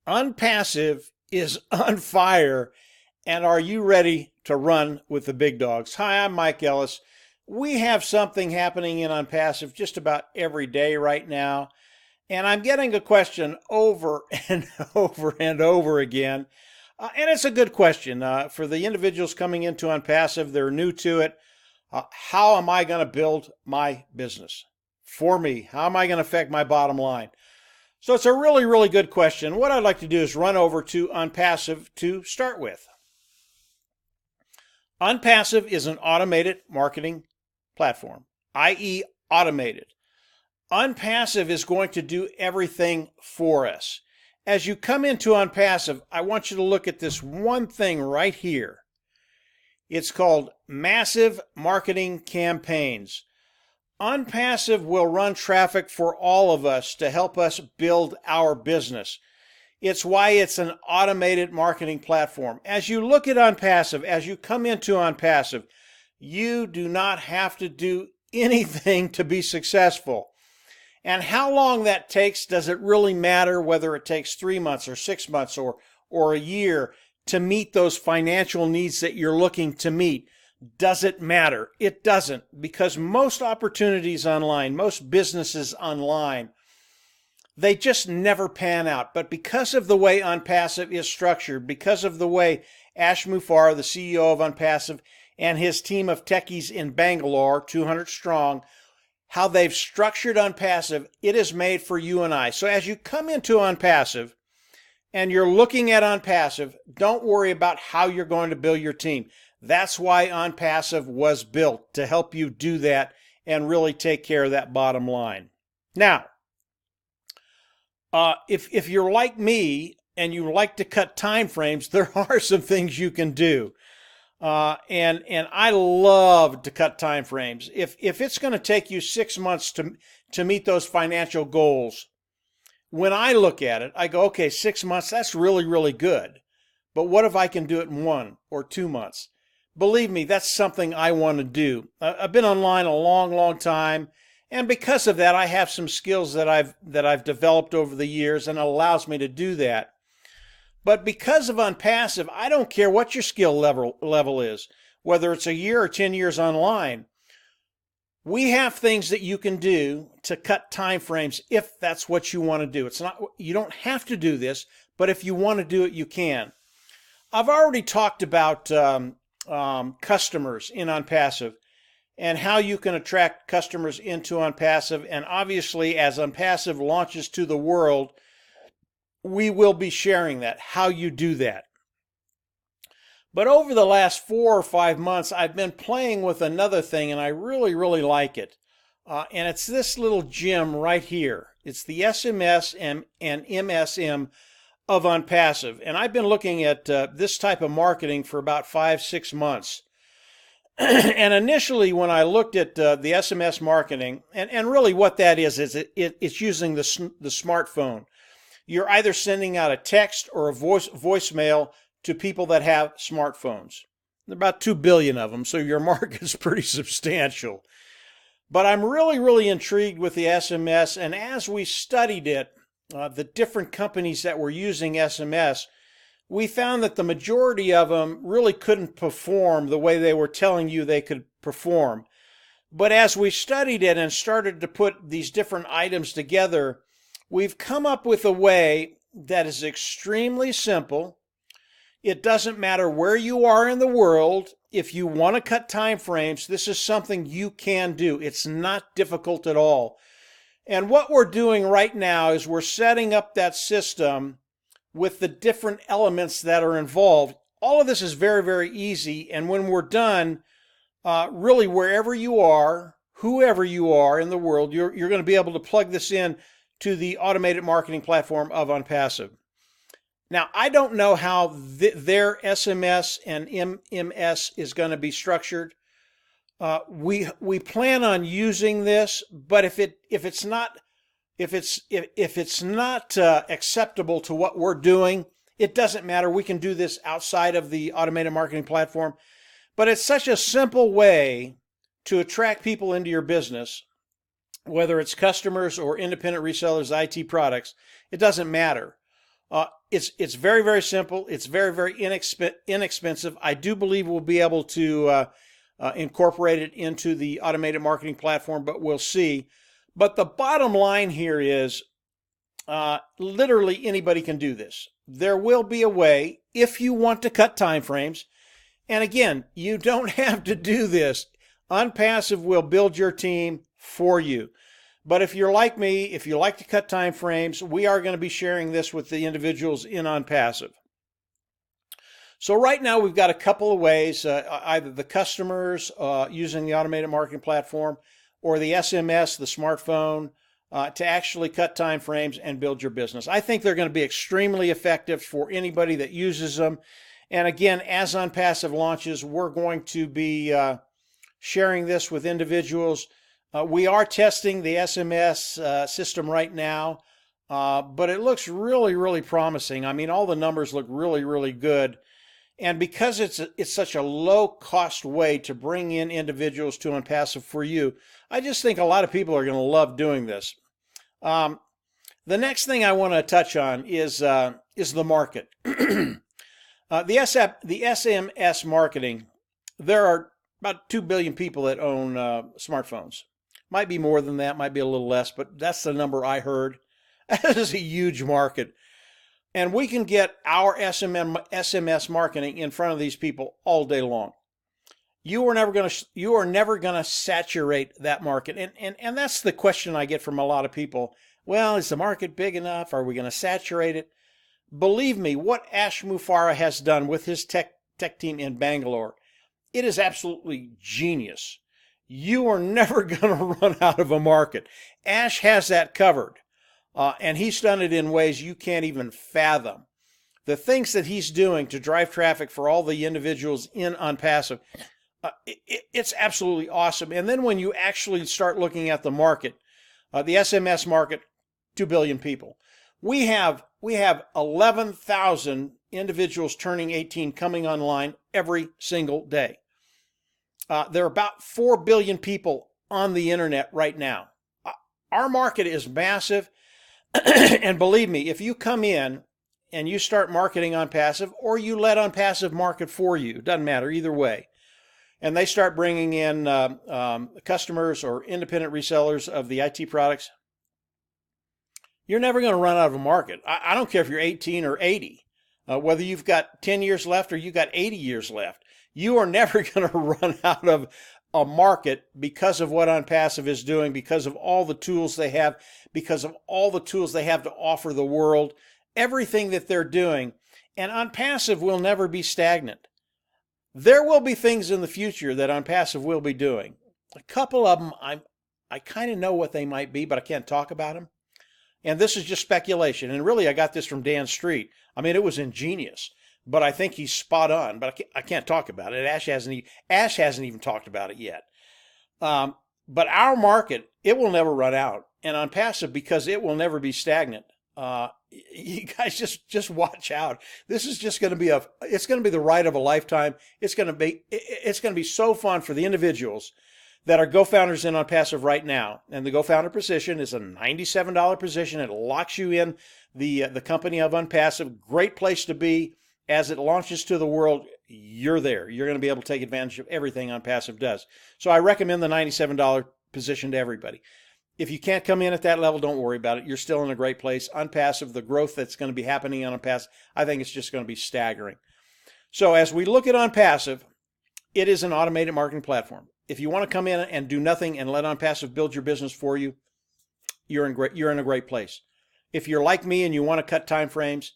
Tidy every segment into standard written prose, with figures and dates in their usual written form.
OnPassive is on fire, and are you ready to run with the big dogs? Hi, I'm Mike Ellis. We have something happening in OnPassive just about every day right now, and I'm getting a question over and over and over again, and it's a good question. For the individuals coming into OnPassive, they're new to it. How am I going to build my business? For me, how am I going to affect my bottom line? So it's a really, really good question. What I'd like to do is run over to OnPassive to start with. OnPassive is an automated marketing platform, i.e. automated. OnPassive is going to do everything for us. As you come into OnPassive, I want you to look at this one thing right here. It's called Massive Marketing Campaigns. OnPassive will run traffic for all of us to help us build our business. It's why it's an automated marketing platform. As you look at OnPassive, as you come into OnPassive, you do not have to do anything to be successful. And how long that takes, does it really matter whether it takes 3 months or 6 months or a year to meet those financial needs that you're looking to meet? Does it matter? It doesn't, because most opportunities online, most businesses online, they just never pan out. But because of the way OnPassive is structured, because of the way Ash Muffar, the CEO of OnPassive, and his team of techies in Bangalore, 200 strong, how they've structured OnPassive, it is made for you and I. So as you come into OnPassive and you're looking at OnPassive, don't worry about how you're going to build your team. That's why OnPassive was built, to help you do that and really take care of that bottom line. Now, if you're like me and you like to cut time frames, there are some things you can do. And I love to cut time frames. If it's going to take you 6 months to meet those financial goals, when I look at it, I go, okay, 6 months, that's really, really good. But what if I can do it in 1 or 2 months? Believe me, that's something I want to do. I've been online a long, long time, and because of that, I have some skills that I've developed over the years, and it allows me to do that. But because of OnPassive, I don't care what your skill level is, whether it's a year or 10 years online. We have things that you can do to cut time frames if that's what you want to do. It's not, you don't have to do this, but if you want to do it, you can. I've already talked about customers in OnPassive and how you can attract customers into OnPassive. And obviously, as OnPassive launches to the world, we will be sharing that, how you do that. But over the last 4 or 5 months, I've been playing with another thing, and I really, really like it. And it's this little gem right here. It's the SMS and MSM of OnPassive. And I've been looking at this type of marketing for about 5-6 months. And initially, when I looked at the SMS marketing, and really what that is it's using the smartphone. You're either sending out a text or a voicemail to people that have smartphones. There are about 2 billion of them, so your market's pretty substantial. But I'm really, really intrigued with the SMS, and as we studied it, the different companies that were using SMS, we found that the majority of them really couldn't perform the way they were telling you they could perform. But as we studied it and started to put these different items together, we've come up with a way that is extremely simple. It doesn't matter where you are in the world. If you want to cut time frames, this is something you can do. It's not difficult at all. And what we're doing right now is we're setting up that system with the different elements that are involved. All of this is very, very easy. And when we're done, really wherever you are, whoever you are in the world, you're going to be able to plug this in to the automated marketing platform of OnPassive. Now, I don't know how their SMS and MMS is going to be structured. We plan on using this, but if it's not acceptable to what we're doing, it doesn't matter. We can do this outside of the automated marketing platform. But it's such a simple way to attract people into your business, whether it's customers or independent resellers, IT products. It doesn't matter. It's very, very simple. It's very, very inexpensive. I do believe we'll be able to incorporate it into the automated marketing platform, but we'll see. But the bottom line here is literally anybody can do this. There will be a way if you want to cut time frames. And again, you don't have to do this. OnPassive will build your team for you. But if you're like me, if you like to cut time frames, we are going to be sharing this with the individuals in OnPassive. So right now we've got a couple of ways, either the customers using the automated marketing platform or the SMS, the smartphone, to actually cut time frames and build your business. I think they're going to be extremely effective for anybody that uses them. And again, as OnPassive launches, we're going to be sharing this with individuals. We are testing the SMS system right now, but it looks really, really promising. I mean, all the numbers look really, really good. And because it's such a low-cost way to bring in individuals to OnPassive for you, I just think a lot of people are going to love doing this. The next thing I want to touch on is the market. The SMS marketing, there are about 2 billion people that own smartphones. Might be more than that, might be a little less, but that's the number I heard. That is a huge market. And we can get our SMS marketing in front of these people all day long. You are never going to saturate that market. And that's the question I get from a lot of people. Well, is the market big enough? Are we going to saturate it? Believe me, what Ash Mufareh has done with his tech team in Bangalore, it is absolutely genius. You are never going to run out of a market. Ash has that covered, and he's done it in ways you can't even fathom. The things that he's doing to drive traffic for all the individuals in OnPassive, it's absolutely awesome. And then when you actually start looking at the market, the SMS market, 2 billion people. We have 11,000 individuals turning 18 coming online every single day. There are about 4 billion people on the internet right now. Our market is massive. And believe me, if you come in and you start marketing OnPassive, or you let OnPassive market for you, doesn't matter either way, and they start bringing in customers or independent resellers of the IT products, you're never going to run out of a market. I don't care if you're 18 or 80, whether you've got 10 years left or you've got 80 years left. You are never going to run out of a market because of what OnPassive is doing, because of all the tools they have, because of all the tools they have to offer the world, everything that they're doing. And OnPassive will never be stagnant. There will be things in the future that OnPassive will be doing. A couple of them, I kind of know what they might be, but I can't talk about them. And this is just speculation. And really, I got this from Dan Street. I mean, it was ingenious, but I think he's spot on. But I can't talk about it. Ash hasn't even talked about it yet. But our market, it will never run out. And OnPassive, because it will never be stagnant. You guys just watch out. This is just going to be it's going to be the ride of a lifetime. It's going to be so fun for the individuals that are GoFounders in OnPassive right now. And the GoFounder position is a $97 position. It locks you in the company of OnPassive. Great place to be. As it launches to the world, you're there. You're going to be able to take advantage of everything OnPassive does. So I recommend the $97 position to everybody. If you can't come in at that level, don't worry about it. You're still in a great place. OnPassive, the growth that's going to be happening on OnPassive, I think it's just going to be staggering. So as we look at OnPassive, it is an automated marketing platform. If you want to come in and do nothing and let OnPassive build your business for you, you're in a great place. If you're like me and you want to cut time frames,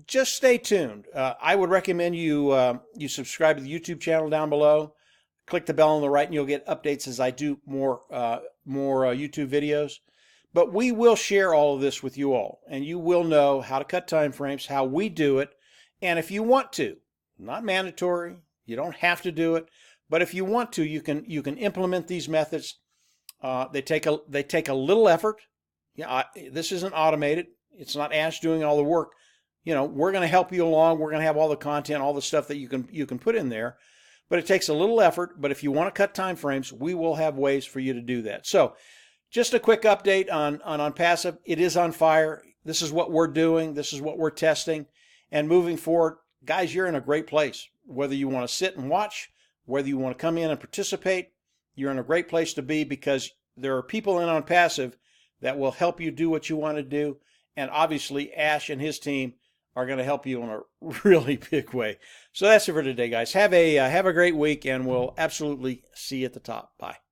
just stay tuned. I would recommend you subscribe to the YouTube channel down below. Click the bell on the right and you'll get updates as I do more YouTube videos. But we will share all of this with you all, and you will know how to cut time frames, how we do it. And if you want to, not mandatory, you don't have to do it, but if you want to, you can implement these methods. They take a little effort. Yeah, this isn't automated. It's not Ash doing all the work. You know, we're going to help you along. We're going to have all the content, all the stuff that you can put in there. But it takes a little effort. But if you want to cut time frames, we will have ways for you to do that. So just a quick update on OnPassive. It is on fire. This is what we're doing. This is what we're testing. And moving forward, guys, you're in a great place. Whether you want to sit and watch, whether you want to come in and participate, you're in a great place to be, because there are people in OnPassive that will help you do what you want to do. And obviously, Ash and his team are going to help you in a really big way. So that's it for today, guys. Have a great week, and we'll absolutely see you at the top. Bye.